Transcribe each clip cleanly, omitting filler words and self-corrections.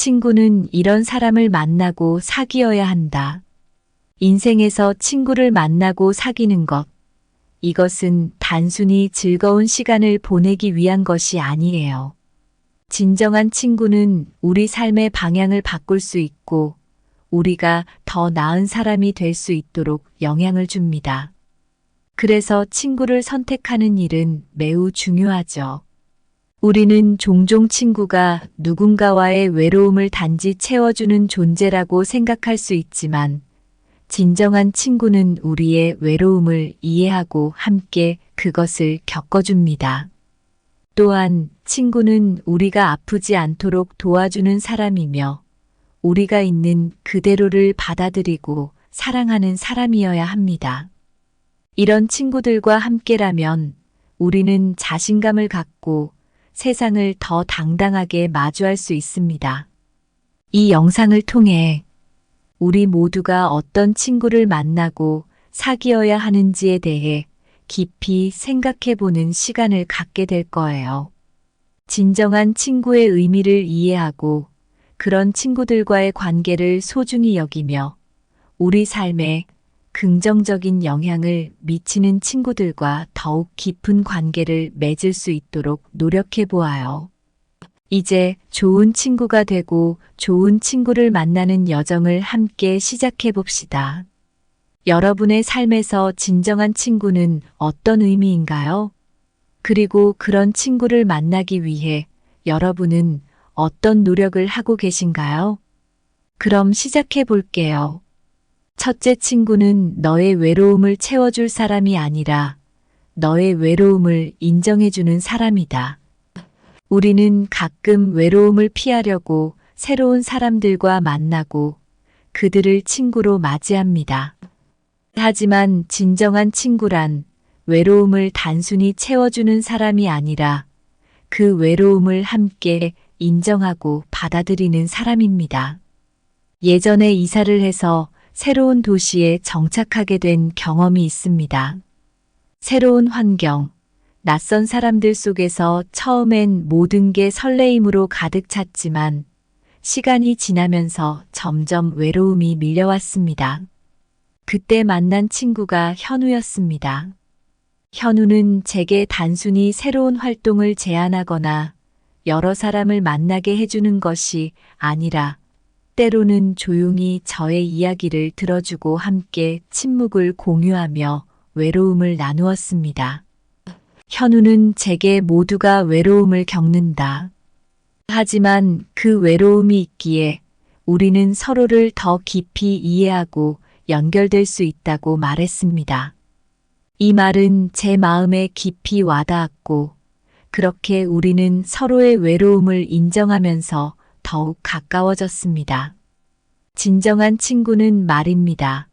친구는 이런 사람을 만나고 사귀어야 한다. 인생에서 친구를 만나고 사귀는 것. 이것은 단순히 즐거운 시간을 보내기 위한 것이 아니에요. 진정한 친구는 우리 삶의 방향을 바꿀 수 있고 우리가 더 나은 사람이 될 수 있도록 영향을 줍니다. 그래서 친구를 선택하는 일은 매우 중요하죠. 우리는 종종 친구가 누군가와의 외로움을 단지 채워주는 존재라고 생각할 수 있지만 진정한 친구는 우리의 외로움을 이해하고 함께 그것을 겪어줍니다. 또한 친구는 우리가 아프지 않도록 도와주는 사람이며 우리가 있는 그대로를 받아들이고 사랑하는 사람이어야 합니다. 이런 친구들과 함께라면 우리는 자신감을 갖고 세상을 더 당당하게 마주할 수 있습니다. 이 영상을 통해 우리 모두가 어떤 친구를 만나고 사귀어야 하는지에 대해 깊이 생각해보는 시간을 갖게 될 거예요. 진정한 친구의 의미를 이해하고 그런 친구들과의 관계를 소중히 여기며 우리 삶에 긍정적인 영향을 미치는 친구들과 더욱 깊은 관계를 맺을 수 있도록 노력해 보아요. 이제 좋은 친구가 되고 좋은 친구를 만나는 여정을 함께 시작해 봅시다. 여러분의 삶에서 진정한 친구는 어떤 의미인가요? 그리고 그런 친구를 만나기 위해 여러분은 어떤 노력을 하고 계신가요? 그럼 시작해 볼게요. 첫째, 친구는 너의 외로움을 채워줄 사람이 아니라 너의 외로움을 인정해주는 사람이다. 우리는 가끔 외로움을 피하려고 새로운 사람들과 만나고 그들을 친구로 맞이합니다. 하지만 진정한 친구란 외로움을 단순히 채워주는 사람이 아니라 그 외로움을 함께 인정하고 받아들이는 사람입니다. 예전에 이사를 해서 새로운 도시에 정착하게 된 경험이 있습니다. 새로운 환경, 낯선 사람들 속에서 처음엔 모든 게 설레임으로 가득 찼지만 시간이 지나면서 점점 외로움이 밀려왔습니다. 그때 만난 친구가 현우였습니다. 현우는 제게 단순히 새로운 활동을 제안하거나 여러 사람을 만나게 해주는 것이 아니라 때로는 조용히 저의 이야기를 들어주고 함께 침묵을 공유하며 외로움을 나누었습니다. 현우는 제게 모두가 외로움을 겪는다. 하지만 그 외로움이 있기에 우리는 서로를 더 깊이 이해하고 연결될 수 있다고 말했습니다. 이 말은 제 마음에 깊이 와닿았고 그렇게 우리는 서로의 외로움을 인정하면서 더욱 가까워졌습니다. 진정한 친구는 말입니다.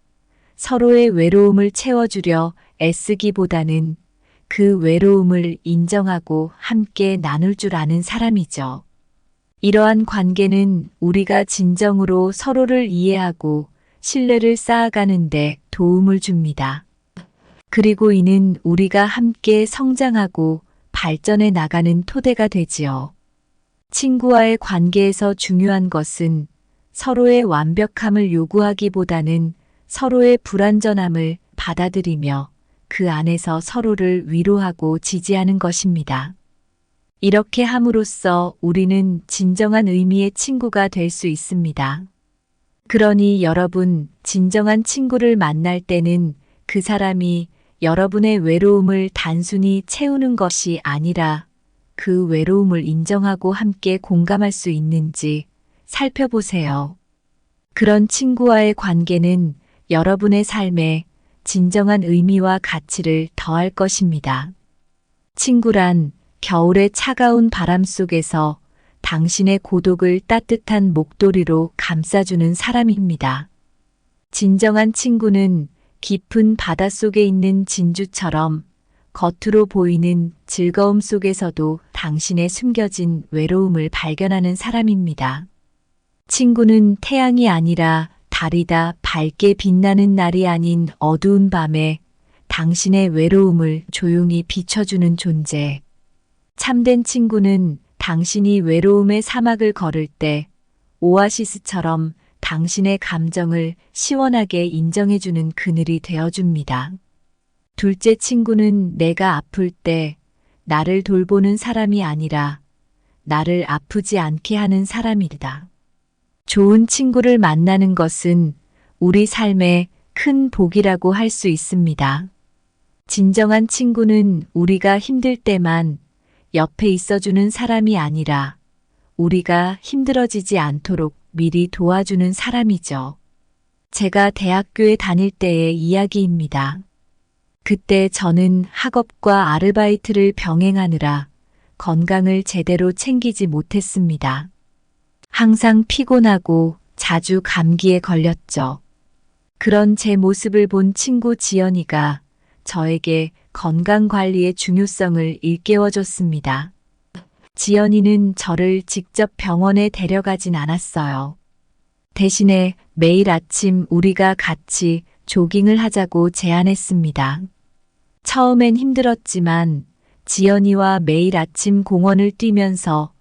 서로의 외로움을 채워주려 애쓰기보다는 그 외로움을 인정하고 함께 나눌 줄 아는 사람이죠. 이러한 관계는 우리가 진정으로 서로를 이해하고 신뢰를 쌓아가는데 도움을 줍니다. 그리고 이는 우리가 함께 성장하고 발전해 나가는 토대가 되지요. 친구와의 관계에서 중요한 것은 서로의 완벽함을 요구하기보다는 서로의 불완전함을 받아들이며 그 안에서 서로를 위로하고 지지하는 것입니다. 이렇게 함으로써 우리는 진정한 의미의 친구가 될 수 있습니다. 그러니 여러분, 진정한 친구를 만날 때는 그 사람이 여러분의 외로움을 단순히 채우는 것이 아니라 그 외로움을 인정하고 함께 공감할 수 있는지 살펴보세요. 그런 친구와의 관계는 여러분의 삶에 진정한 의미와 가치를 더할 것입니다. 친구란 겨울의 차가운 바람 속에서 당신의 고독을 따뜻한 목도리로 감싸주는 사람입니다. 진정한 친구는 깊은 바닷속에 있는 진주처럼 겉으로 보이는 즐거움 속에서도 당신의 숨겨진 외로움을 발견하는 사람입니다. 친구는 태양이 아니라 달이다. 밝게 빛나는 날이 아닌 어두운 밤에 당신의 외로움을 조용히 비춰주는 존재. 참된 친구는 당신이 외로움의 사막을 걸을 때 오아시스처럼 당신의 감정을 시원하게 인정해주는 그늘이 되어줍니다. 둘째 친구는 내가 아플 때 나를 돌보는 사람이 아니라 나를 아프지 않게 하는 사람이다. 좋은 친구를 만나는 것은 우리 삶의 큰 복이라고 할 수 있습니다. 진정한 친구는 우리가 힘들 때만 옆에 있어주는 사람이 아니라 우리가 힘들어지지 않도록 미리 도와주는 사람이죠. 제가 대학교에 다닐 때의 이야기입니다. 그때 저는 학업과 아르바이트를 병행하느라 건강을 제대로 챙기지 못했습니다. 항상 피곤하고 자주 감기에 걸렸죠. 그런 제 모습을 본 친구 지연이가 저에게 건강관리의 중요성을 일깨워줬습니다. 지연이는 저를 직접 병원에 데려가진 않았어요. 대신에 매일 아침 우리가 같이 조깅을 하자고 제안했습니다. 처음엔 힘들었지만 지연이와 매일 아침 공원을 뛰면서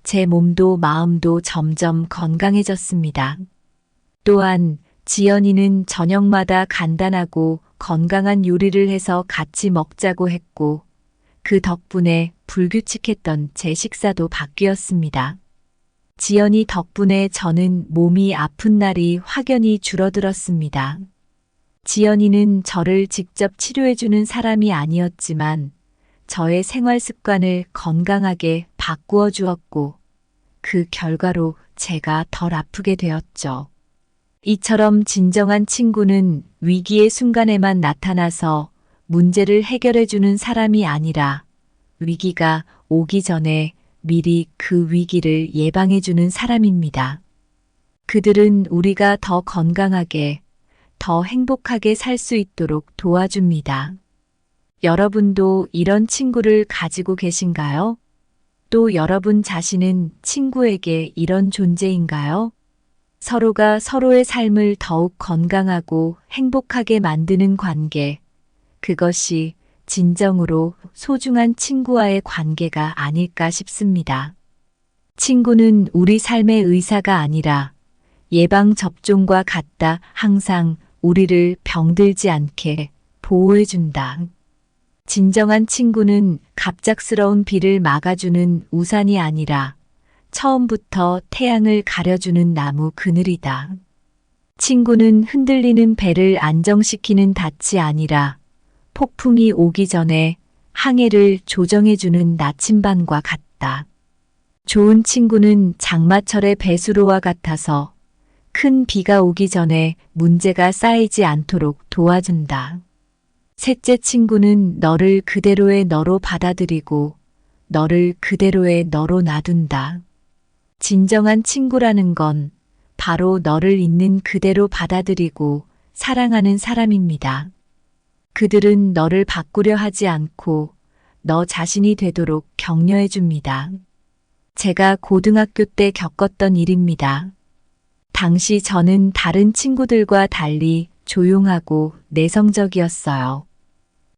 제 몸도 마음도 점점 건강해졌습니다. 또한 지연이는 저녁마다 간단하고 건강한 요리를 해서 같이 먹자고 했고 그 덕분에 불규칙했던 제 식사도 바뀌었습니다. 지연이 덕분에 저는 몸이 아픈 날이 확연히 줄어들었습니다. 지연이는 저를 직접 치료해주는 사람이 아니었지만 저의 생활 습관을 건강하게 바꾸어 주었고 그 결과로 제가 덜 아프게 되었죠. 이처럼 진정한 친구는 위기의 순간에만 나타나서 문제를 해결해주는 사람이 아니라 위기가 오기 전에 미리 그 위기를 예방해주는 사람입니다. 그들은 우리가 더 건강하게, 더 행복하게 살 수 있도록 도와줍니다. 여러분도 이런 친구를 가지고 계신가요? 또 여러분 자신은 친구에게 이런 존재인가요? 서로가 서로의 삶을 더욱 건강하고 행복하게 만드는 관계, 그것이 진정으로 소중한 친구와의 관계가 아닐까 싶습니다. 친구는 우리 삶의 의사가 아니라 예방접종과 같다. 항상 우리를 병들지 않게 보호해준다. 진정한 친구는 갑작스러운 비를 막아주는 우산이 아니라 처음부터 태양을 가려주는 나무 그늘이다. 친구는 흔들리는 배를 안정시키는 닻이 아니라 폭풍이 오기 전에 항해를 조정해주는 나침반과 같다. 좋은 친구는 장마철의 배수로와 같아서 큰 비가 오기 전에 문제가 쌓이지 않도록 도와준다. 셋째 친구는 너를 그대로의 너로 받아들이고 너를 그대로의 너로 놔둔다. 진정한 친구라는 건 바로 너를 있는 그대로 받아들이고 사랑하는 사람입니다. 그들은 너를 바꾸려 하지 않고 너 자신이 되도록 격려해 줍니다. 제가 고등학교 때 겪었던 일입니다. 당시 저는 다른 친구들과 달리 조용하고 내성적이었어요.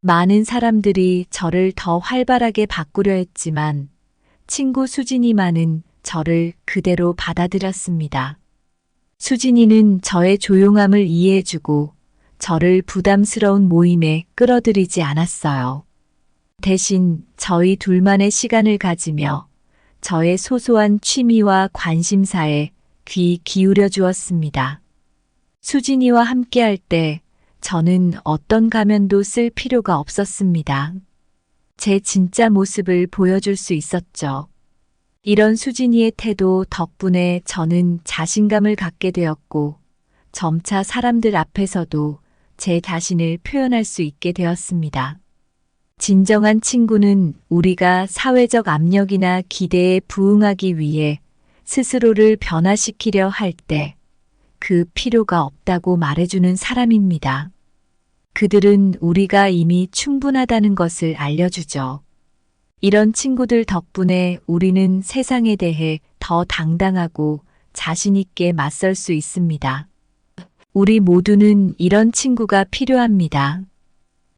많은 사람들이 저를 더 활발하게 바꾸려 했지만 친구 수진이만은 저를 그대로 받아들였습니다. 수진이는 저의 조용함을 이해해주고 저를 부담스러운 모임에 끌어들이지 않았어요. 대신 저희 둘만의 시간을 가지며 저의 소소한 취미와 관심사에 귀 기울여 주었습니다. 수진이와 함께할 때 저는 어떤 가면도 쓸 필요가 없었습니다. 제 진짜 모습을 보여줄 수 있었죠. 이런 수진이의 태도 덕분에 저는 자신감을 갖게 되었고 점차 사람들 앞에서도 제 자신을 표현할 수 있게 되었습니다. 진정한 친구는 우리가 사회적 압력이나 기대에 부응하기 위해 스스로를 변화시키려 할 때 그 필요가 없다고 말해주는 사람입니다. 그들은 우리가 이미 충분하다는 것을 알려주죠. 이런 친구들 덕분에 우리는 세상에 대해 더 당당하고 자신 있게 맞설 수 있습니다. 우리 모두는 이런 친구가 필요합니다.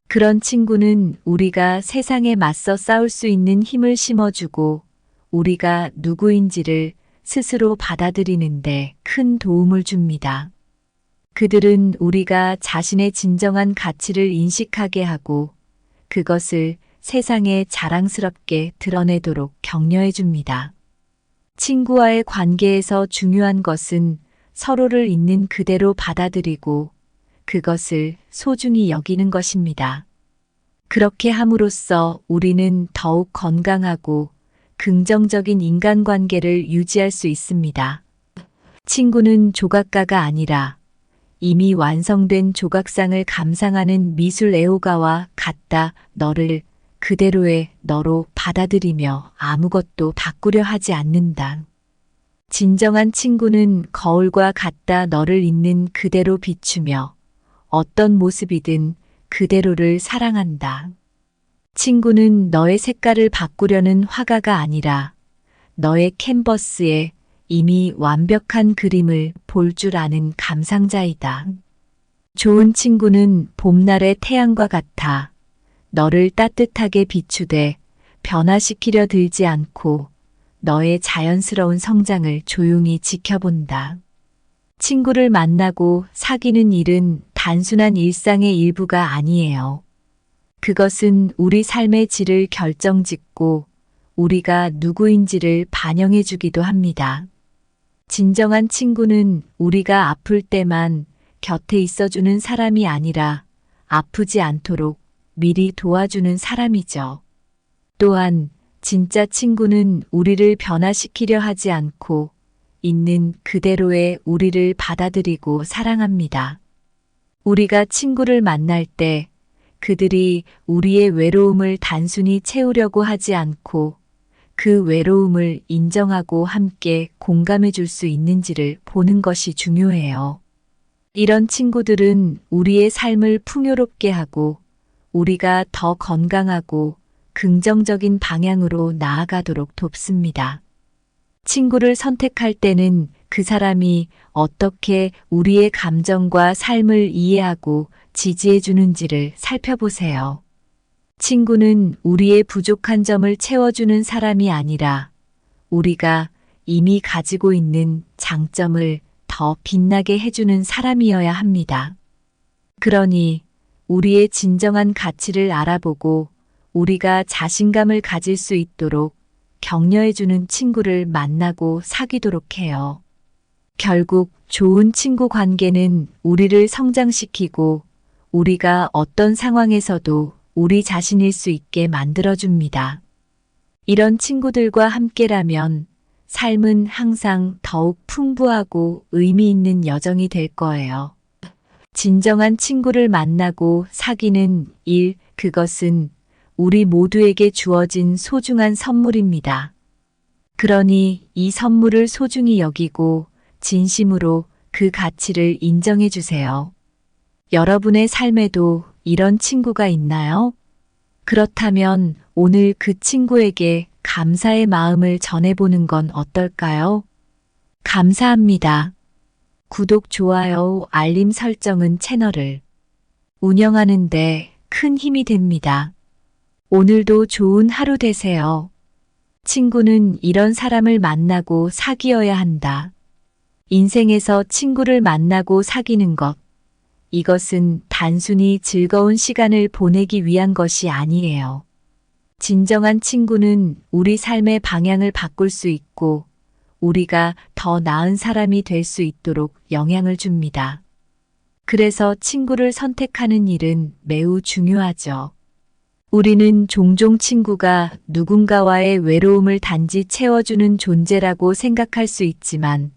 그런 친구는 우리가 세상에 맞서 싸울 수 있는 힘을 심어주고 우리가 누구인지를 스스로 받아들이는데 큰 도움을 줍니다. 그들은 우리가 자신의 진정한 가치를 인식하게 하고 그것을 세상에 자랑스럽게 드러내도록 격려해 줍니다. 친구와의 관계에서 중요한 것은 서로를 있는 그대로 받아들이고 그것을 소중히 여기는 것입니다. 그렇게 함으로써 우리는 더욱 건강하고 긍정적인 인간관계를 유지할 수 있습니다. 친구는 조각가가 아니라 이미 완성된 조각상을 감상하는 미술 애호가와 같다. 너를 그대로의 너로 받아들이며 아무것도 바꾸려 하지 않는다. 진정한 친구는 거울과 같다. 너를 있는 그대로 비추며 어떤 모습이든 그대로를 사랑한다. 친구는 너의 색깔을 바꾸려는 화가가 아니라 너의 캔버스에 이미 완벽한 그림을 볼 줄 아는 감상자이다. 좋은 친구는 봄날의 태양과 같아 너를 따뜻하게 비추되 변화시키려 들지 않고 너의 자연스러운 성장을 조용히 지켜본다. 친구를 만나고 사귀는 일은 단순한 일상의 일부가 아니에요. 그것은 우리 삶의 질을 결정짓고 우리가 누구인지를 반영해 주기도 합니다. 진정한 친구는 우리가 아플 때만 곁에 있어주는 사람이 아니라 아프지 않도록 미리 도와주는 사람이죠. 또한 진짜 친구는 우리를 변화시키려 하지 않고 있는 그대로의 우리를 받아들이고 사랑합니다. 우리가 친구를 만날 때 그들이 우리의 외로움을 단순히 채우려고 하지 않고 그 외로움을 인정하고 함께 공감해 줄 수 있는지를 보는 것이 중요해요. 이런 친구들은 우리의 삶을 풍요롭게 하고 우리가 더 건강하고 긍정적인 방향으로 나아가도록 돕습니다. 친구를 선택할 때는 그 사람이 어떻게 우리의 감정과 삶을 이해하고 지지해 주는지를 살펴보세요. 친구는 우리의 부족한 점을 채워주는 사람이 아니라 우리가 이미 가지고 있는 장점을 더 빛나게 해주는 사람이어야 합니다. 그러니 우리의 진정한 가치를 알아보고 우리가 자신감을 가질 수 있도록 격려해주는 친구를 만나고 사귀도록 해요. 결국 좋은 친구 관계는 우리를 성장시키고 우리가 어떤 상황에서도 우리 자신일 수 있게 만들어줍니다. 이런 친구들과 함께라면 삶은 항상 더욱 풍부하고 의미 있는 여정이 될 거예요. 진정한 친구를 만나고 사귀는 일, 그것은 우리 모두에게 주어진 소중한 선물입니다. 그러니 이 선물을 소중히 여기고 진심으로 그 가치를 인정해 주세요. 여러분의 삶에도 이런 친구가 있나요? 그렇다면 오늘 그 친구에게 감사의 마음을 전해보는 건 어떨까요? 감사합니다. 구독, 좋아요, 알림 설정은 채널을 운영하는데 큰 힘이 됩니다. 오늘도 좋은 하루 되세요. 친구는 이런 사람을 만나고 사귀어야 한다. 인생에서 친구를 만나고 사귀는 것. 이것은 단순히 즐거운 시간을 보내기 위한 것이 아니에요. 진정한 친구는 우리 삶의 방향을 바꿀 수 있고 우리가 더 나은 사람이 될 수 있도록 영향을 줍니다. 그래서 친구를 선택하는 일은 매우 중요하죠. 우리는 종종 친구가 누군가와의 외로움을 단지 채워주는 존재라고 생각할 수 있지만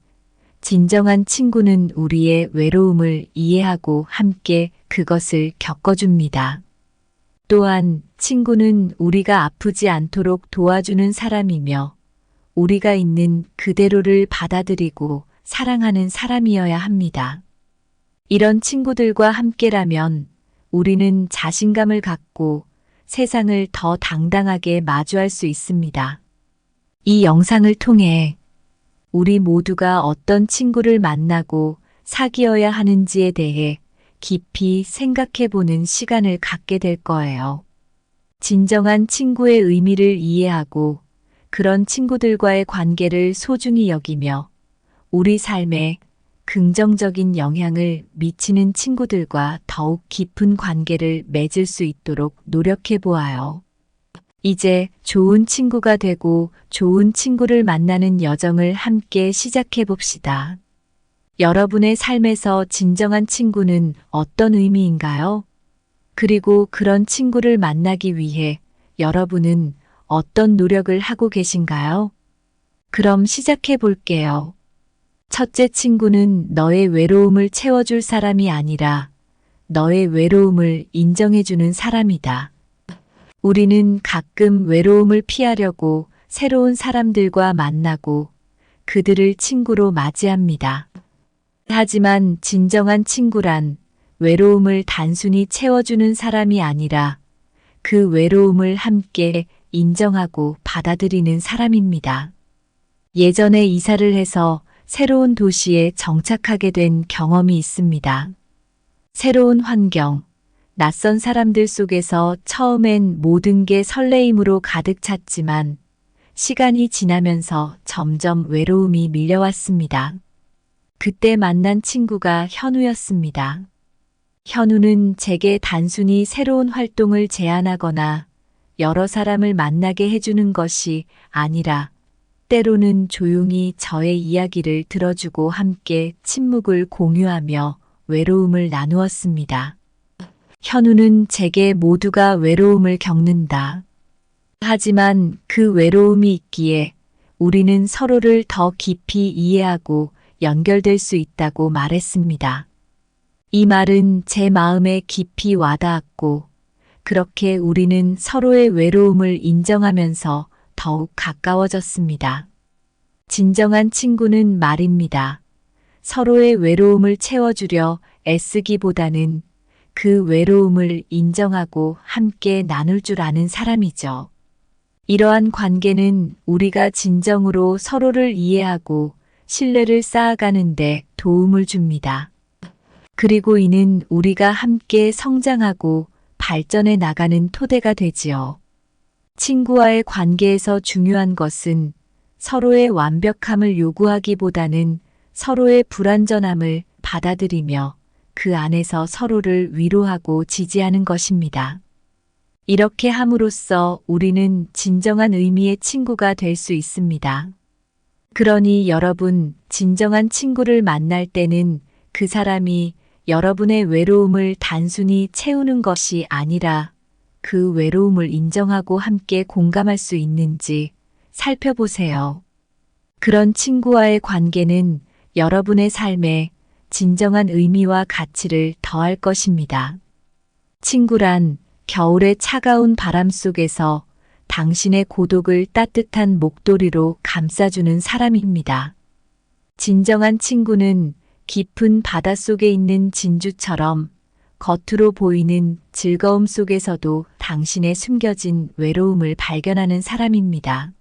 진정한 친구는 우리의 외로움을 이해하고 함께 그것을 겪어줍니다. 또한 친구는 우리가 아프지 않도록 도와주는 사람이며 우리가 있는 그대로를 받아들이고 사랑하는 사람이어야 합니다. 이런 친구들과 함께라면 우리는 자신감을 갖고 세상을 더 당당하게 마주할 수 있습니다. 이 영상을 통해 우리 모두가 어떤 친구를 만나고 사귀어야 하는지에 대해 깊이 생각해보는 시간을 갖게 될 거예요. 진정한 친구의 의미를 이해하고 그런 친구들과의 관계를 소중히 여기며 우리 삶에 긍정적인 영향을 미치는 친구들과 더욱 깊은 관계를 맺을 수 있도록 노력해 보아요. 이제 좋은 친구가 되고 좋은 친구를 만나는 여정을 함께 시작해 봅시다. 여러분의 삶에서 진정한 친구는 어떤 의미인가요? 그리고 그런 친구를 만나기 위해 여러분은 어떤 노력을 하고 계신가요? 그럼 시작해 볼게요. 첫째, 친구는 너의 외로움을 채워줄 사람이 아니라 너의 외로움을 인정해주는 사람이다. 우리는 가끔 외로움을 피하려고 새로운 사람들과 만나고 그들을 친구로 맞이합니다. 하지만 진정한 친구란 외로움을 단순히 채워주는 사람이 아니라 그 외로움을 함께 인정하고 받아들이는 사람입니다. 예전에 이사를 해서 새로운 도시에 정착하게 된 경험이 있습니다. 새로운 환경, 낯선 사람들 속에서 처음엔 모든 게 설레임으로 가득 찼지만 시간이 지나면서 점점 외로움이 밀려왔습니다. 그때 만난 친구가 현우였습니다. 현우는 제게 단순히 새로운 활동을 제안하거나 여러 사람을 만나게 해주는 것이 아니라 때로는 조용히 저의 이야기를 들어주고 함께 침묵을 공유하며 외로움을 나누었습니다. 현우는 제게 모두가 외로움을 겪는다. 하지만 그 외로움이 있기에 우리는 서로를 더 깊이 이해하고 연결될 수 있다고 말했습니다. 이 말은 제 마음에 깊이 와닿았고, 그렇게 우리는 서로의 외로움을 인정하면서 더욱 가까워졌습니다. 진정한 친구는 말입니다. 서로의 외로움을 채워주려 애쓰기보다는 그 외로움을 인정하고 함께 나눌 줄 아는 사람이죠. 이러한 관계는 우리가 진정으로 서로를 이해하고 신뢰를 쌓아가는데 도움을 줍니다. 그리고 이는 우리가 함께 성장하고 발전해 나가는 토대가 되지요. 친구와의 관계에서 중요한 것은 서로의 완벽함을 요구하기보다는 서로의 불완전함을 받아들이며 그 안에서 서로를 위로하고 지지하는 것입니다. 이렇게 함으로써 우리는 진정한 의미의 친구가 될 수 있습니다. 그러니 여러분, 진정한 친구를 만날 때는 그 사람이 여러분의 외로움을 단순히 채우는 것이 아니라 그 외로움을 인정하고 함께 공감할 수 있는지 살펴보세요. 그런 친구와의 관계는 여러분의 삶에 진정한 의미와 가치를 더할 것입니다. 친구란 겨울의 차가운 바람 속에서 당신의 고독을 따뜻한 목도리로 감싸주는 사람입니다. 진정한 친구는 깊은 바닷속에 있는 진주처럼 겉으로 보이는 즐거움 속에서도 당신의 숨겨진 외로움을 발견하는 사람입니다.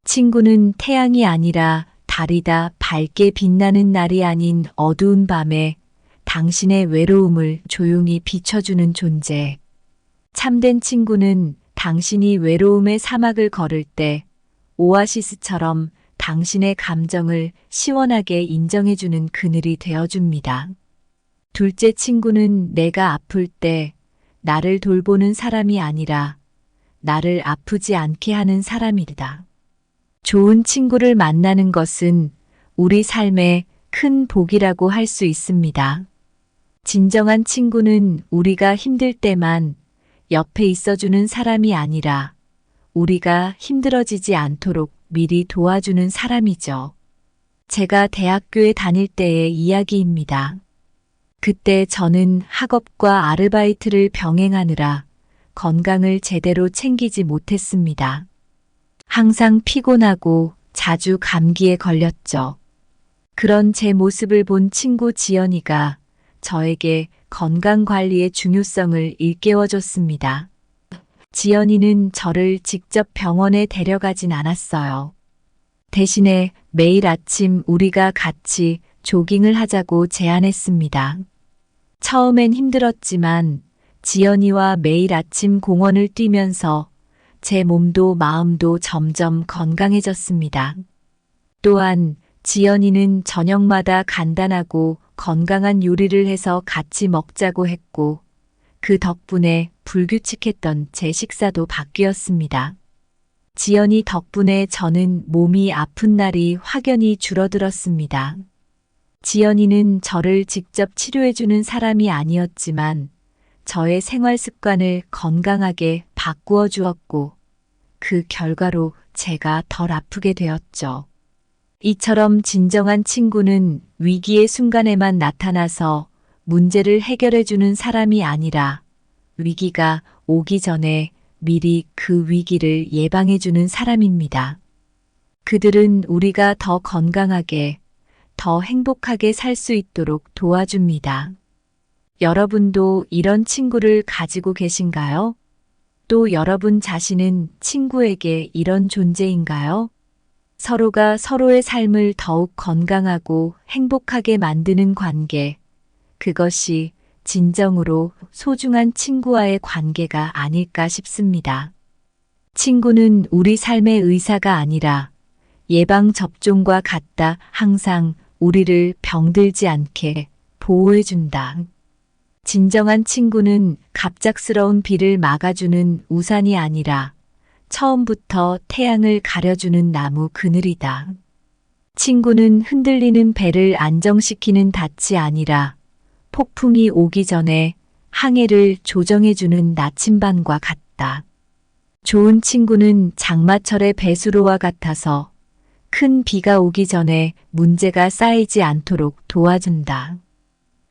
친구는 태양이 아니라 달이다. 밝게 빛나는 날이 아닌 어두운 밤에 당신의 외로움을 조용히 비춰주는 존재. 참된 친구는 당신이 외로움의 사막을 걸을 때 오아시스처럼 당신의 감정을 시원하게 인정해주는 그늘이 되어줍니다. 둘째, 친구는 내가 아플 때 나를 돌보는 사람이 아니라 나를 아프지 않게 하는 사람이다. 좋은 친구를 만나는 것은 우리 삶의 큰 복이라고 할 수 있습니다. 진정한 친구는 우리가 힘들 때만 옆에 있어주는 사람이 아니라 우리가 힘들어지지 않도록 미리 도와주는 사람이죠. 제가 대학교에 다닐 때의 이야기입니다. 그때 저는 학업과 아르바이트를 병행하느라 건강을 제대로 챙기지 못했습니다. 항상 피곤하고 자주 감기에 걸렸죠. 그런 제 모습을 본 친구 지연이가 저에게 건강관리의 중요성을 일깨워줬습니다. 지연이는 저를 직접 병원에 데려가진 않았어요. 대신에 매일 아침 우리가 같이 조깅을 하자고 제안했습니다. 처음엔 힘들었지만 지연이와 매일 아침 공원을 뛰면서 제 몸도 마음도 점점 건강해졌습니다. 또한 지연이는 저녁마다 간단하고 건강한 요리를 해서 같이 먹자고 했고, 그 덕분에 불규칙했던 제 식사도 바뀌었습니다. 지연이 덕분에 저는 몸이 아픈 날이 확연히 줄어들었습니다. 지연이는 저를 직접 치료해주는 사람이 아니었지만 저의 생활 습관을 건강하게 바꾸어 주었고, 그 결과로 제가 덜 아프게 되었죠. 이처럼 진정한 친구는 위기의 순간에만 나타나서 문제를 해결해주는 사람이 아니라 위기가 오기 전에 미리 그 위기를 예방해주는 사람입니다. 그들은 우리가 더 건강하게, 더 행복하게 살 수 있도록 도와줍니다. 여러분도 이런 친구를 가지고 계신가요? 또 여러분 자신은 친구에게 이런 존재인가요? 서로가 서로의 삶을 더욱 건강하고 행복하게 만드는 관계, 그것이 진정으로 소중한 친구와의 관계가 아닐까 싶습니다. 친구는 우리 삶의 의사가 아니라 예방접종과 같다. 항상 우리를 병들지 않게 보호해준다. 진정한 친구는 갑작스러운 비를 막아주는 우산이 아니라 처음부터 태양을 가려주는 나무 그늘이다. 친구는 흔들리는 배를 안정시키는 닻이 아니라 폭풍이 오기 전에 항해를 조정해주는 나침반과 같다. 좋은 친구는 장마철의 배수로와 같아서 큰 비가 오기 전에 문제가 쌓이지 않도록 도와준다.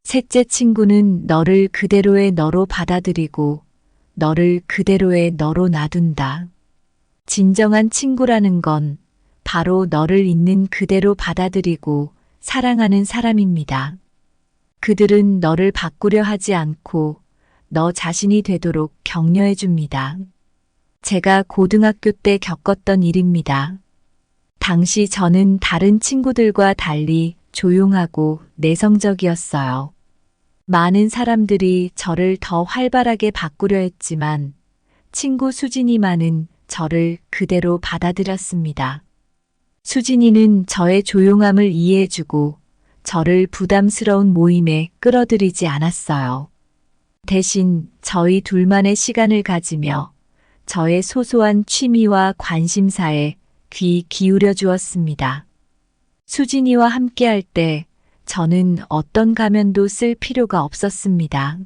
셋째 친구는 너를 그대로의 너로 받아들이고 너를 그대로의 너로 놔둔다. 진정한 친구라는 건 바로 너를 있는 그대로 받아들이고 사랑하는 사람입니다. 그들은 너를 바꾸려 하지 않고 너 자신이 되도록 격려해 줍니다. 제가 고등학교 때 겪었던 일입니다. 당시 저는 다른 친구들과 달리 조용하고 내성적이었어요. 많은 사람들이 저를 더 활발하게 바꾸려 했지만 친구 수진이만은 저를 그대로 받아들였습니다. 수진이는 저의 조용함을 이해해주고 저를 부담스러운 모임에 끌어들이지 않았어요. 대신 저희 둘만의 시간을 가지며 저의 소소한 취미와 관심사에 귀 기울여 주었습니다. 수진이와 함께할 때 저는 어떤 가면도 쓸 필요가 없었습니다.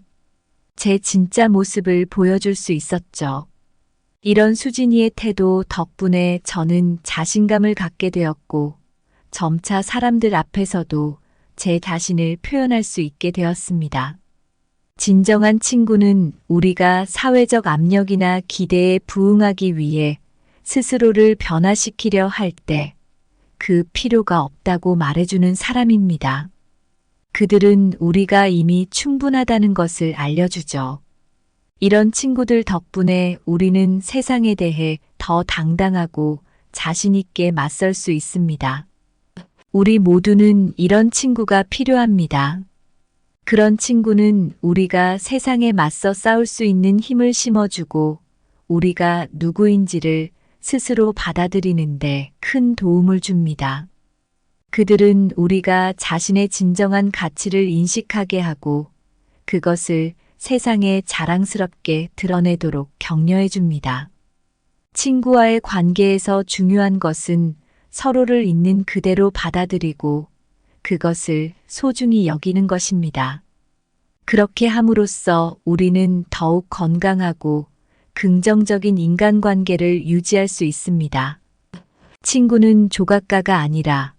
제 진짜 모습을 보여줄 수 있었죠. 이런 수진이의 태도 덕분에 저는 자신감을 갖게 되었고 점차 사람들 앞에서도 제 자신을 표현할 수 있게 되었습니다. 진정한 친구는 우리가 사회적 압력이나 기대에 부응하기 위해 스스로를 변화시키려 할 때 그 필요가 없다고 말해주는 사람입니다. 그들은 우리가 이미 충분하다는 것을 알려주죠. 이런 친구들 덕분에 우리는 세상에 대해 더 당당하고 자신 있게 맞설 수 있습니다. 우리 모두는 이런 친구가 필요합니다. 그런 친구는 우리가 세상에 맞서 싸울 수 있는 힘을 심어주고 우리가 누구인지를 스스로 받아들이는데 큰 도움을 줍니다. 그들은 우리가 자신의 진정한 가치를 인식하게 하고 그것을 세상에 자랑스럽게 드러내도록 격려해 줍니다. 친구와의 관계에서 중요한 것은 서로를 있는 그대로 받아들이고 그것을 소중히 여기는 것입니다. 그렇게 함으로써 우리는 더욱 건강하고 긍정적인 인간관계를 유지할 수 있습니다. 친구는 조각가가 아니라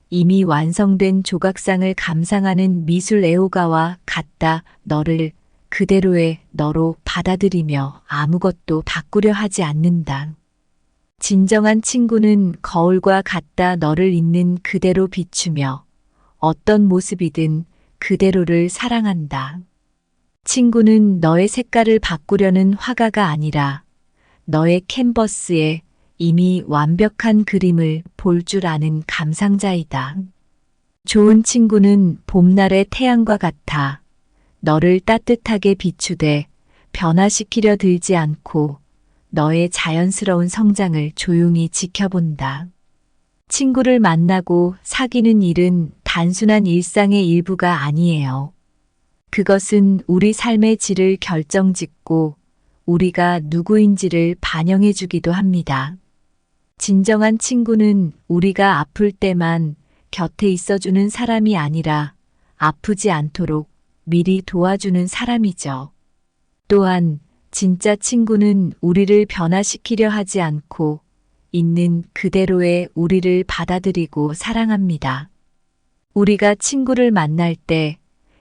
이미 완성된 조각상을 감상하는 미술 애호가와 같다. 너를 그대로의 너로 받아들이며 아무것도 바꾸려 하지 않는다. 진정한 친구는 거울과 같다. 너를 있는 그대로 비추며 어떤 모습이든 그대로를 사랑한다. 친구는 너의 색깔을 바꾸려는 화가가 아니라 너의 캔버스에 이미 완벽한 그림을 볼 줄 아는 감상자이다. 좋은 친구는 봄날의 태양과 같아 너를 따뜻하게 비추되 변화시키려 들지 않고 너의 자연스러운 성장을 조용히 지켜본다. 친구를 만나고 사귀는 일은 단순한 일상의 일부가 아니에요. 그것은 우리 삶의 질을 결정짓고 우리가 누구인지를 반영해 주기도 합니다. 진정한 친구는 우리가 아플 때만 곁에 있어주는 사람이 아니라 아프지 않도록 미리 도와주는 사람이죠. 또한 진짜 친구는 우리를 변화시키려 하지 않고 있는 그대로의 우리를 받아들이고 사랑합니다. 우리가 친구를 만날 때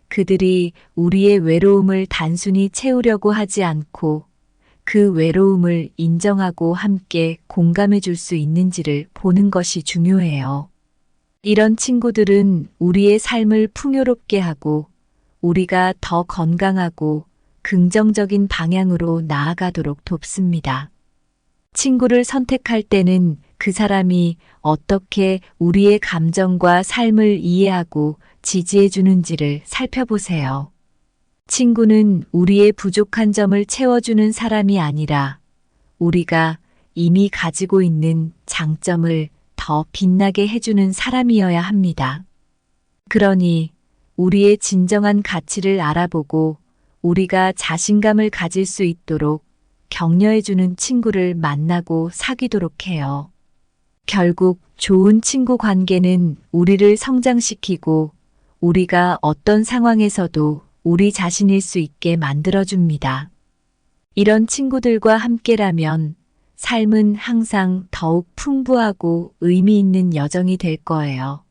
그들이 우리의 외로움을 단순히 채우려고 하지 않고 그 외로움을 인정하고 함께 공감해 줄 수 있는지를 보는 것이 중요해요. 이런 친구들은 우리의 삶을 풍요롭게 하고 우리가 더 건강하고 긍정적인 방향으로 나아가도록 돕습니다. 친구를 선택할 때는 그 사람이 어떻게 우리의 감정과 삶을 이해하고 지지해 주는지를 살펴보세요. 친구는 우리의 부족한 점을 채워주는 사람이 아니라 우리가 이미 가지고 있는 장점을 더 빛나게 해주는 사람이어야 합니다. 그러니 우리의 진정한 가치를 알아보고 우리가 자신감을 가질 수 있도록 격려해주는 친구를 만나고 사귀도록 해요. 결국 좋은 친구 관계는 우리를 성장시키고 우리가 어떤 상황에서도 우리 자신일 수 있게 만들어줍니다. 이런 친구들과 함께라면 삶은 항상 더욱 풍부하고 의미 있는 여정이 될 거예요.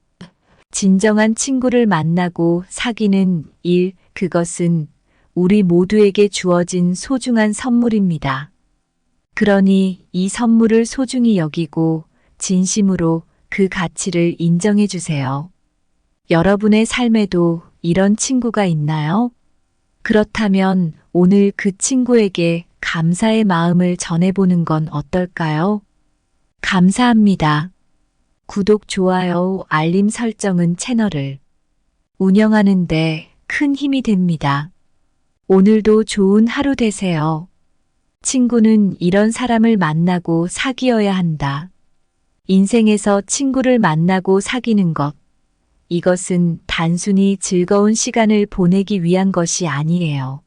진정한 친구를 만나고 사귀는 일, 그것은 우리 모두에게 주어진 소중한 선물입니다. 그러니 이 선물을 소중히 여기고 진심으로 그 가치를 인정해 주세요. 여러분의 삶에도 이런 친구가 있나요? 그렇다면 오늘 그 친구에게 감사의 마음을 전해보는 건 어떨까요? 감사합니다. 구독, 좋아요, 알림 설정은 채널을 운영하는데 큰 힘이 됩니다. 오늘도 좋은 하루 되세요. 친구는 이런 사람을 만나고 사귀어야 한다. 인생에서 친구를 만나고 사귀는 것, 이것은 단순히 즐거운 시간을 보내기 위한 것이 아니에요.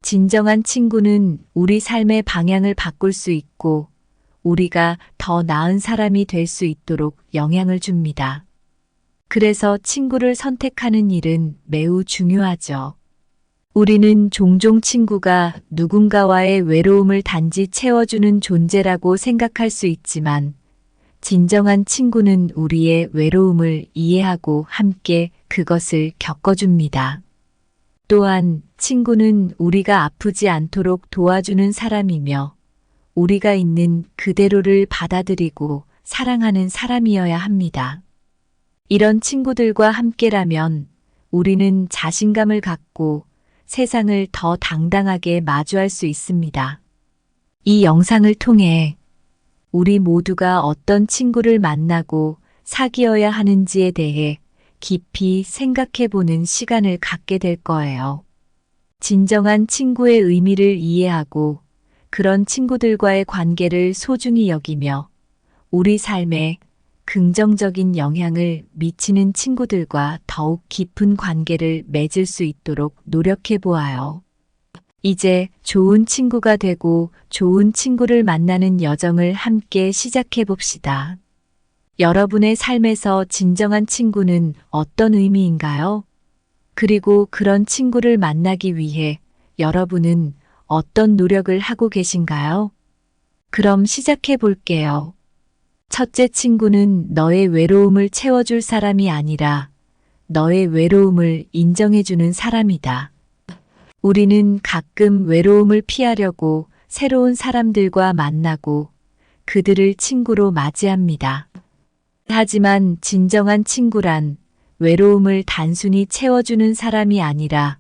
진정한 친구는 우리 삶의 방향을 바꿀 수 있고 우리가 더 나은 사람이 될 수 있도록 영향을 줍니다. 그래서 친구를 선택하는 일은 매우 중요하죠. 우리는 종종 친구가 누군가와의 외로움을 단지 채워주는 존재라고 생각할 수 있지만 진정한 친구는 우리의 외로움을 이해하고 함께 그것을 겪어줍니다. 또한 친구는 우리가 아프지 않도록 도와주는 사람이며 우리가 있는 그대로를 받아들이고 사랑하는 사람이어야 합니다. 이런 친구들과 함께라면 우리는 자신감을 갖고 세상을 더 당당하게 마주할 수 있습니다. 이 영상을 통해 우리 모두가 어떤 친구를 만나고 사귀어야 하는지에 대해 깊이 생각해보는 시간을 갖게 될 거예요. 진정한 친구의 의미를 이해하고 그런 친구들과의 관계를 소중히 여기며 우리 삶에 긍정적인 영향을 미치는 친구들과 더욱 깊은 관계를 맺을 수 있도록 노력해 보아요. 이제 좋은 친구가 되고 좋은 친구를 만나는 여정을 함께 시작해 봅시다. 여러분의 삶에서 진정한 친구는 어떤 의미인가요? 그리고 그런 친구를 만나기 위해 여러분은 어떤 노력을 하고 계신가요? 그럼 시작해 볼게요. 첫째, 친구는 너의 외로움을 채워줄 사람이 아니라 너의 외로움을 인정해주는 사람이다. 우리는 가끔 외로움을 피하려고 새로운 사람들과 만나고 그들을 친구로 맞이합니다. 하지만 진정한 친구란 외로움을 단순히 채워주는 사람이 아니라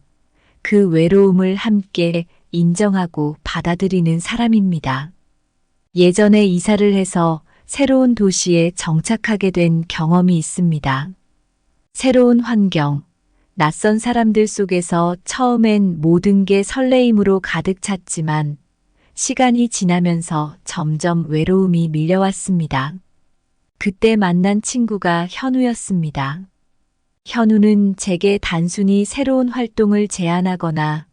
그 외로움을 함께 인정하고 받아들이는 사람입니다. 예전에 이사를 해서 새로운 도시에 정착하게 된 경험이 있습니다. 새로운 환경, 낯선 사람들 속에서 처음엔 모든 게 설레임으로 가득 찼지만 시간이 지나면서 점점 외로움이 밀려왔습니다. 그때 만난 친구가 현우였습니다. 현우는 제게 단순히 새로운 활동을 제안하거나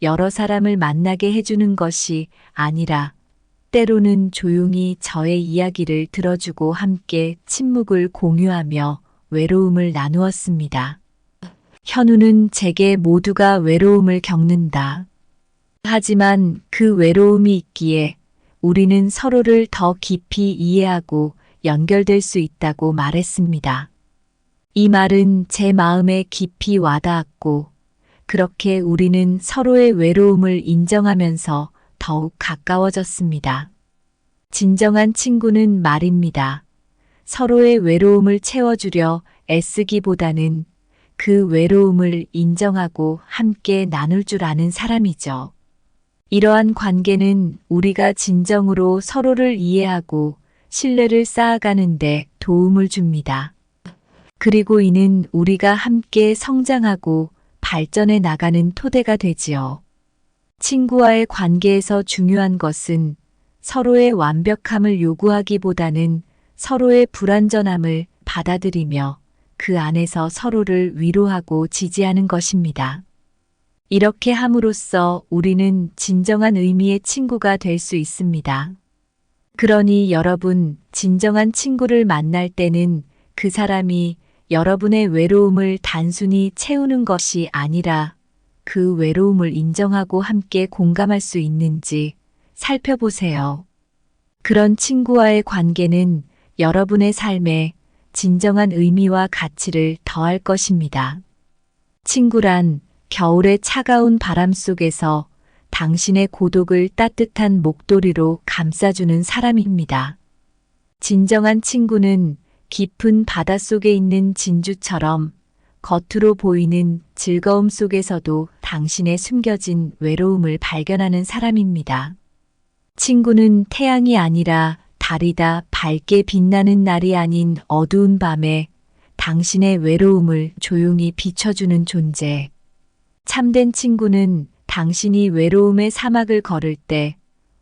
여러 사람을 만나게 해주는 것이 아니라 때로는 조용히 저의 이야기를 들어주고 함께 침묵을 공유하며 외로움을 나누었습니다. 현우는 제게 모두가 외로움을 겪는다. 하지만 그 외로움이 있기에 우리는 서로를 더 깊이 이해하고 연결될 수 있다고 말했습니다. 이 말은 제 마음에 깊이 와닿았고, 그렇게 우리는 서로의 외로움을 인정하면서 더욱 가까워졌습니다. 진정한 친구는 말입니다. 서로의 외로움을 채워주려 애쓰기보다는 그 외로움을 인정하고 함께 나눌 줄 아는 사람이죠. 이러한 관계는 우리가 진정으로 서로를 이해하고 신뢰를 쌓아가는데 도움을 줍니다. 그리고 이는 우리가 함께 성장하고 발전해 나가는 토대가 되지요. 친구와의 관계에서 중요한 것은 서로의 완벽함을 요구하기보다는 서로의 불완전함을 받아들이며 그 안에서 서로를 위로하고 지지하는 것입니다. 이렇게 함으로써 우리는 진정한 의미의 친구가 될 수 있습니다. 그러니 여러분, 진정한 친구를 만날 때는 그 사람이 여러분의 외로움을 단순히 채우는 것이 아니라 그 외로움을 인정하고 함께 공감할 수 있는지 살펴보세요. 그런 친구와의 관계는 여러분의 삶에 진정한 의미와 가치를 더할 것입니다. 친구란 겨울의 차가운 바람 속에서 당신의 고독을 따뜻한 목도리로 감싸주는 사람입니다. 진정한 친구는 깊은 바닷속에 있는 진주처럼 겉으로 보이는 즐거움 속에서도 당신의 숨겨진 외로움을 발견하는 사람입니다. 친구는 태양이 아니라 달이다. 밝게 빛나는 날이 아닌 어두운 밤에 당신의 외로움을 조용히 비춰주는 존재. 참된 친구는 당신이 외로움의 사막을 걸을 때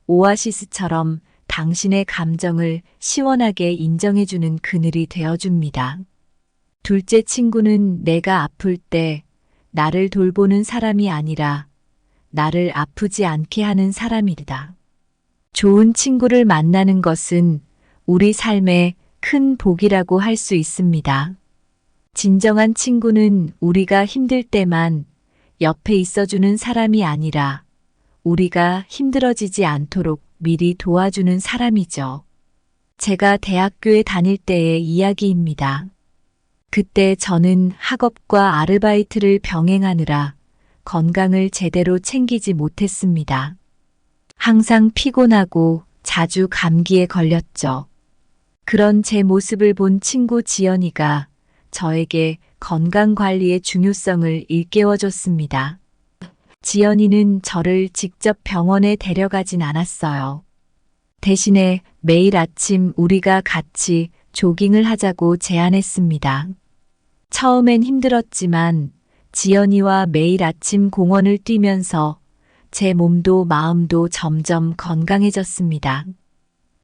오아시스처럼 당신의 감정을 시원하게 인정해주는 그늘이 되어줍니다. 둘째 친구는 내가 아플 때 나를 돌보는 사람이 아니라 나를 아프지 않게 하는 사람이다. 좋은 친구를 만나는 것은 우리 삶의 큰 복이라고 할 수 있습니다. 진정한 친구는 우리가 힘들 때만 옆에 있어주는 사람이 아니라 우리가 힘들어지지 않도록 미리 도와주는 사람이죠. 제가 대학교에 다닐 때의 이야기입니다. 그때 저는 학업과 아르바이트를 병행하느라 건강을 제대로 챙기지 못했습니다. 항상 피곤하고 자주 감기에 걸렸죠. 그런 제 모습을 본 친구 지연이가 저에게 건강관리의 중요성을 일깨워줬습니다. 지연이는 저를 직접 병원에 데려가진 않았어요. 대신에 매일 아침 우리가 같이 조깅을 하자고 제안했습니다. 처음엔 힘들었지만 지연이와 매일 아침 공원을 뛰면서 제 몸도 마음도 점점 건강해졌습니다.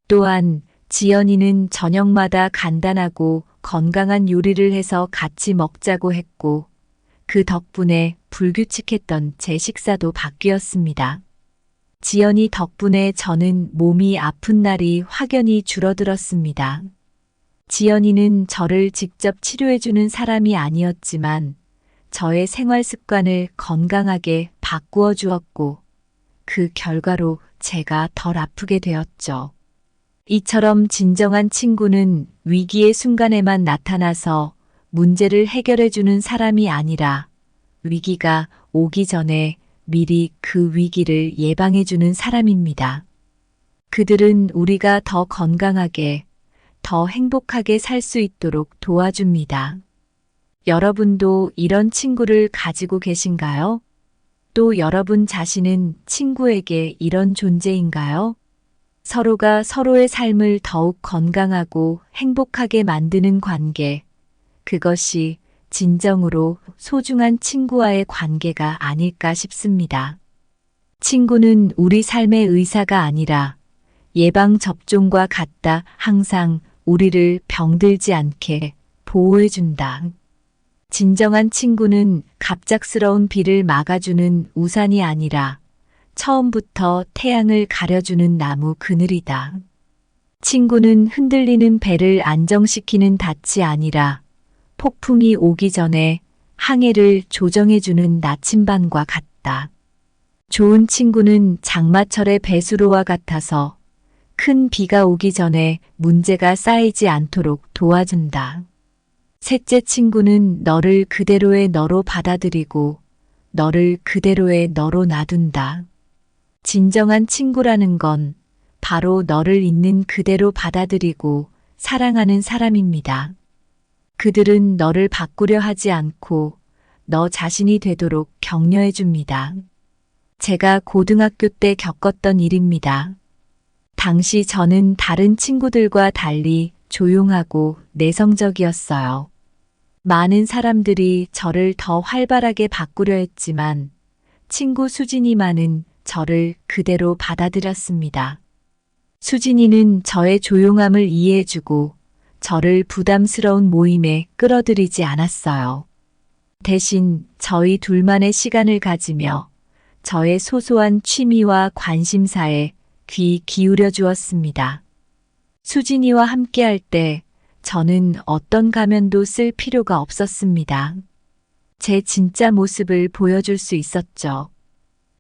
또한 지연이는 저녁마다 간단하고 건강한 요리를 해서 같이 먹자고 했고 그 덕분에 불규칙했던 제 식사도 바뀌었습니다. 지연이 덕분에 저는 몸이 아픈 날이 확연히 줄어들었습니다. 지연이는 저를 직접 치료해주는 사람이 아니었지만 저의 생활 습관을 건강하게 바꾸어 주었고 그 결과로 제가 덜 아프게 되었죠. 이처럼 진정한 친구는 위기의 순간에만 나타나서 문제를 해결해주는 사람이 아니라 위기가 오기 전에 미리 그 위기를 예방해주는 사람입니다. 그들은 우리가 더 건강하게, 더 행복하게 살 수 있도록 도와줍니다. 여러분도 이런 친구를 가지고 계신가요? 또 여러분 자신은 친구에게 이런 존재인가요? 서로가 서로의 삶을 더욱 건강하고 행복하게 만드는 관계, 그것이 진정으로 소중한 친구와의 관계가 아닐까 싶습니다. 친구는 우리 삶의 의사가 아니라 예방접종과 같다. 항상 우리를 병들지 않게 보호해준다. 진정한 친구는 갑작스러운 비를 막아주는 우산이 아니라 처음부터 태양을 가려주는 나무 그늘이다. 친구는 흔들리는 배를 안정시키는 닻이 아니라 폭풍이 오기 전에 항해를 조정해주는 나침반과 같다. 좋은 친구는 장마철의 배수로와 같아서 큰 비가 오기 전에 문제가 쌓이지 않도록 도와준다. 셋째 친구는 너를 그대로의 너로 받아들이고 너를 그대로의 너로 놔둔다. 진정한 친구라는 건 바로 너를 있는 그대로 받아들이고 사랑하는 사람입니다. 그들은 너를 바꾸려 하지 않고 너 자신이 되도록 격려해 줍니다. 제가 고등학교 때 겪었던 일입니다. 당시 저는 다른 친구들과 달리 조용하고 내성적이었어요. 많은 사람들이 저를 더 활발하게 바꾸려 했지만 친구 수진이만은 저를 그대로 받아들였습니다. 수진이는 저의 조용함을 이해해주고 저를 부담스러운 모임에 끌어들이지 않았어요. 대신 저희 둘만의 시간을 가지며 저의 소소한 취미와 관심사에 귀 기울여 주었습니다. 수진이와 함께할 때 저는 어떤 가면도 쓸 필요가 없었습니다. 제 진짜 모습을 보여줄 수 있었죠.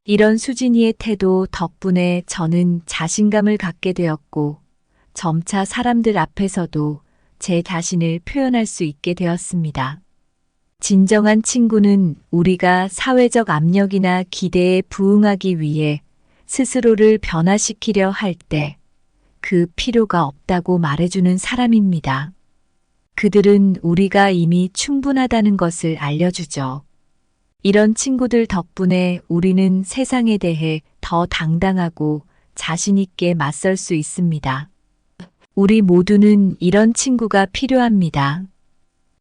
이런 수진이의 태도 덕분에 저는 자신감을 갖게 되었고 점차 사람들 앞에서도 제 자신을 표현할 수 있게 되었습니다. 진정한 친구는 우리가 사회적 압력이나 기대에 부응하기 위해 스스로를 변화시키려 할 때 그 필요가 없다고 말해주는 사람입니다. 그들은 우리가 이미 충분하다는 것을 알려주죠. 이런 친구들 덕분에 우리는 세상에 대해 더 당당하고 자신 있게 맞설 수 있습니다. 우리 모두는 이런 친구가 필요합니다.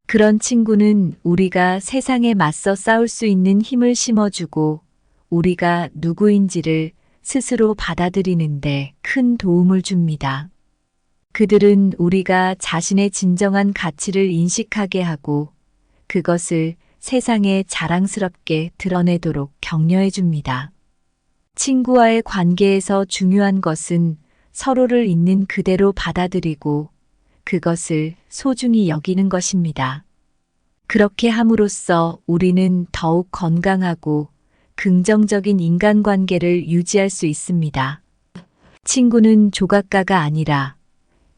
그런 친구는 우리가 세상에 맞서 싸울 수 있는 힘을 심어주고 우리가 누구인지를 스스로 받아들이는데 큰 도움을 줍니다. 그들은 우리가 자신의 진정한 가치를 인식하게 하고 그것을 세상에 자랑스럽게 드러내도록 격려해 줍니다. 친구와의 관계에서 중요한 것은 서로를 있는 그대로 받아들이고 그것을 소중히 여기는 것입니다. 그렇게 함으로써 우리는 더욱 건강하고 긍정적인 인간관계를 유지할 수 있습니다. 친구는 조각가가 아니라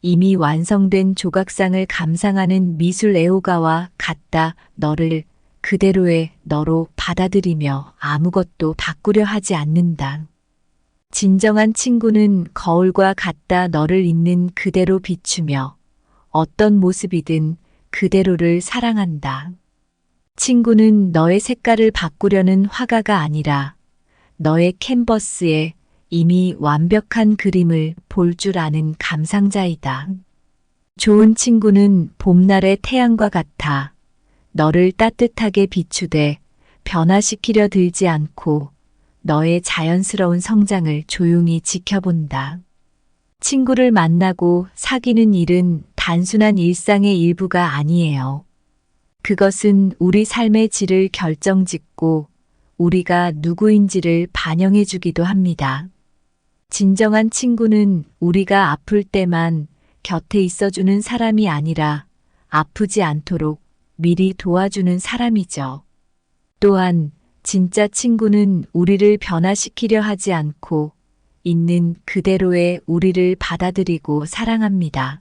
이미 완성된 조각상을 감상하는 미술 애호가와 같다. 너를 그대로의 너로 받아들이며 아무것도 바꾸려 하지 않는다. 진정한 친구는 거울과 같다. 너를 있는 그대로 비추며 어떤 모습이든 그대로를 사랑한다. 친구는 너의 색깔을 바꾸려는 화가가 아니라 너의 캔버스에 이미 완벽한 그림을 볼 줄 아는 감상자이다. 좋은 친구는 봄날의 태양과 같아 너를 따뜻하게 비추되 변화시키려 들지 않고 너의 자연스러운 성장을 조용히 지켜본다. 친구를 만나고 사귀는 일은 단순한 일상의 일부가 아니에요. 그것은 우리 삶의 질을 결정짓고 우리가 누구인지를 반영해 주기도 합니다. 진정한 친구는 우리가 아플 때만 곁에 있어주는 사람이 아니라 아프지 않도록 미리 도와주는 사람이죠. 또한 진짜 친구는 우리를 변화시키려 하지 않고 있는 그대로의 우리를 받아들이고 사랑합니다.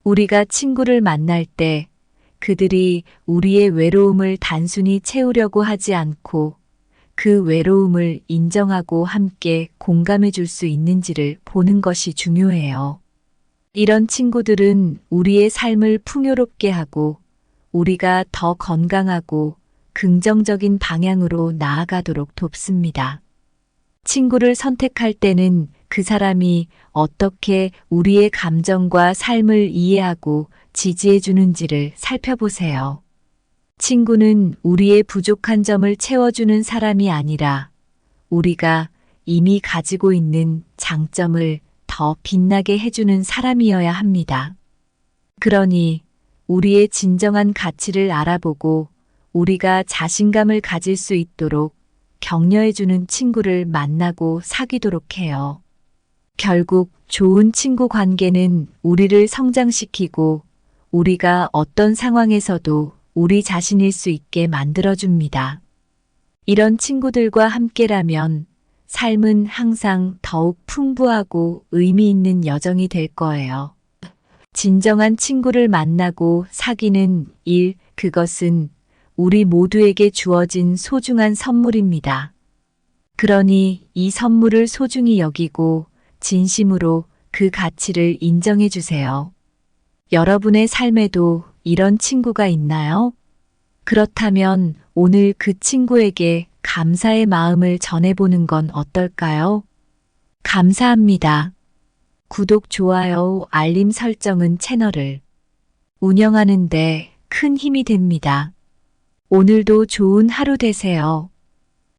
우리가 친구를 만날 때 그들이 우리의 외로움을 단순히 채우려고 하지 않고 그 외로움을 인정하고 함께 공감해 줄 수 있는지를 보는 것이 중요해요. 이런 친구들은 우리의 삶을 풍요롭게 하고 우리가 더 건강하고 긍정적인 방향으로 나아가도록 돕습니다. 친구를 선택할 때는 그 사람이 어떻게 우리의 감정과 삶을 이해하고 지지해 주는지를 살펴보세요. 친구는 우리의 부족한 점을 채워주는 사람이 아니라 우리가 이미 가지고 있는 장점을 더 빛나게 해주는 사람이어야 합니다. 그러니 우리의 진정한 가치를 알아보고 우리가 자신감을 가질 수 있도록 격려해주는 친구를 만나고 사귀도록 해요. 결국 좋은 친구 관계는 우리를 성장시키고 우리가 어떤 상황에서도 우리 자신일 수 있게 만들어줍니다. 이런 친구들과 함께라면 삶은 항상 더욱 풍부하고 의미 있는 여정이 될 거예요. 진정한 친구를 만나고 사귀는 일, 그것은 우리 모두에게 주어진 소중한 선물입니다. 그러니 이 선물을 소중히 여기고 진심으로 그 가치를 인정해 주세요. 여러분의 삶에도 이런 친구가 있나요? 그렇다면 오늘 그 친구에게 감사의 마음을 전해보는 건 어떨까요? 감사합니다. 구독, 좋아요, 알림 설정은 채널을 운영하는 데 큰 힘이 됩니다. 오늘도 좋은 하루 되세요.